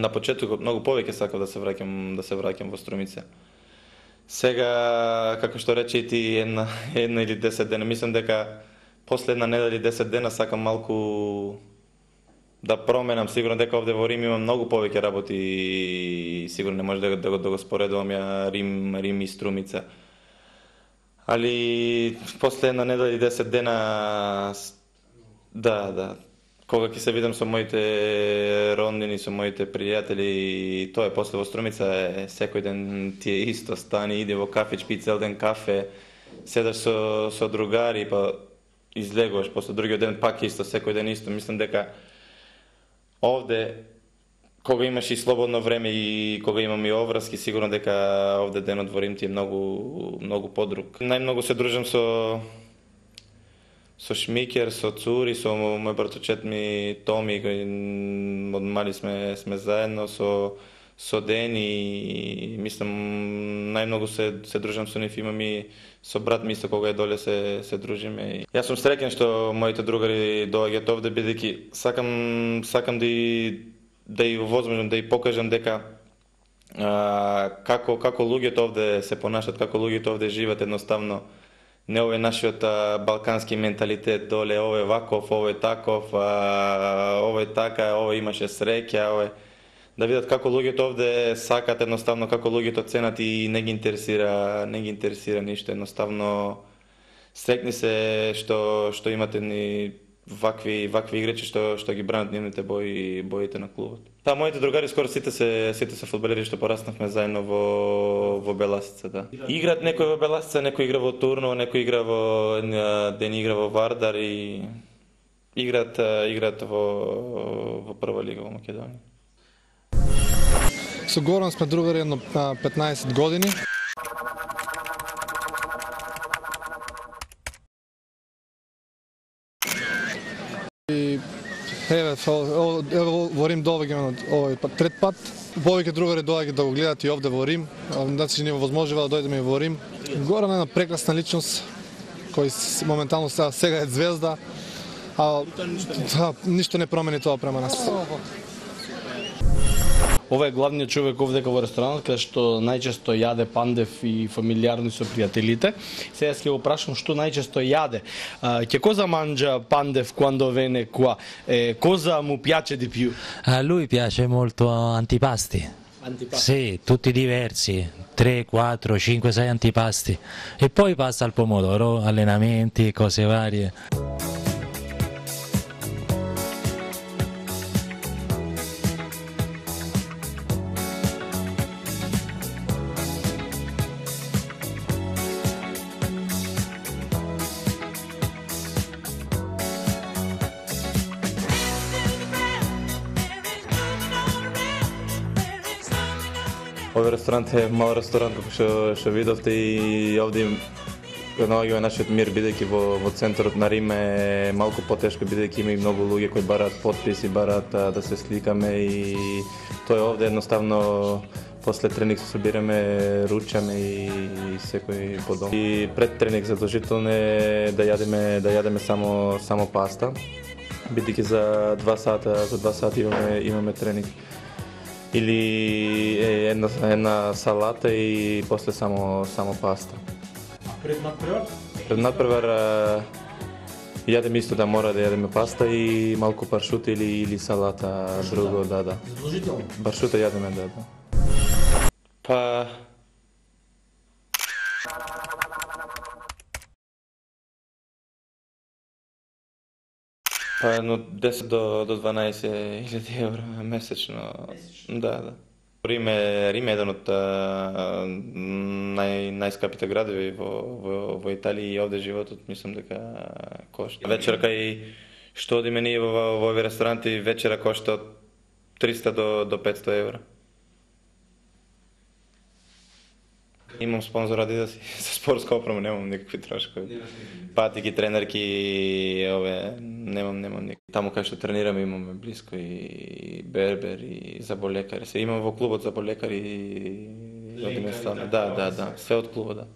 На почетокот многу повеќе сакав да се враќам во Струмица. Сега, како што рече и ти, една или 10 дена, мислам дека после една недела или 10 дена сакам малку да променам. Сигурно дека овде во Рим има многу повеќе работи и сигурно не може да го споредувам ја Рим и Струмица. Али после една недела или 10 дена, да, кога ќе се видам со моите роднини, со моите пријатели, тоа е после во Струмица, секој ден ти е исто, стани, иди во кафич, пи цел ден кафе, седаш со другари, па излегуваш, после другиот ден пак исто, секој ден исто. Мислам дека овде, кога имаш и слободно време и кога имам и оврски, сигурно дека овде денот во Рим ти е многу подруг. Најмногу се дружам со Шмикер, со цури, со мој браточет ми Томи, кој од мали сме заедно, со Дени, мислам најмногу се дружам со нив, имам и со брат ми исто кога е доле се дружиме. Јас сум среќен што моите другари доаѓаат овде, бидејќи сакам да и возможам да и покажам дека како луѓето овде се понашат, како луѓето овде живеат, едноставно не овој нашиот балкански менталитет, доле овој ваков, овој таков, овој така, овој имаше среќа, да видат како луѓето овде сакат, едноставно како луѓето ценат и не ги интересира ништо, едноставно среќни се што имате ни вакви играчи што ги бранат нивните боите на клубот. Та моите другари скоро сите се фудбалери што пораснавме заедно во Беласица, да. Играат некој во Беласица, некој игра во Турно, некој игра во Дени, игра во Вардар и играат во прва лига во Македонија. Со Горан сме другари едно 15 години. Еве во Рим доаѓаме овој трет пат. Повеќе другари доаѓаат да го гледат и овде во Рим. Значи ни возможува да дојдеме и во Рим. Горан е една прекрасна личност кој моментално сега е звезда, а ништо не промени тоа према нас. Ова е главниот човек овде во ресторанот, каде што најчесто јаде пандев и фамилиарно со пријателите. Сега ќе го прашам што најчесто јаде. Che cosa mangia Pandev quando viene qua? Cosa mu piace di più? A lui piace molto antipasti. Sì, tutti diversi, 3, 4, 5, 6 antipasti. E poi passa al pomodoro, allenamenti, cose varie. Овој ресторант е мал ресторант, како што видовте, и овде наоѓаме нашиот мир, бидејќи во центарот на Рим е малку потешко, бидејќи има и многу луѓе кои бараат потписи, бараат да се сликаме и тоа е овде едноставно после тренинг се собираме, ручаме и секој по дом. И пред тренинг задолжително е да јадеме само паста, бидејќи за 2 сата имаме тренинг. Или една салата и после само паста. Пред надпревар? Пред надпревар јадеме исто, да мора да јадеме паста и малку паршута или салата, друго, да. Задолжително? Паршута јадеме, да. Па 10 до 12 илјади евра месечно. Да. Рим е еден од најскапите градови во Италија и овде животот мислам дека кошта. Вечера кај што одиме ние во овие ресторанти, вечера кошта од 300 до 500 евра. Имам спонзор Adidas и за спортска опрема немам никакви трошкови. Патики, тренерки, немам никакви. Таму кај што тренираме имаме близко и бербер и заболекари. Се имам во клубот заболекари и одиме ставаме. Да, све од клубот, да.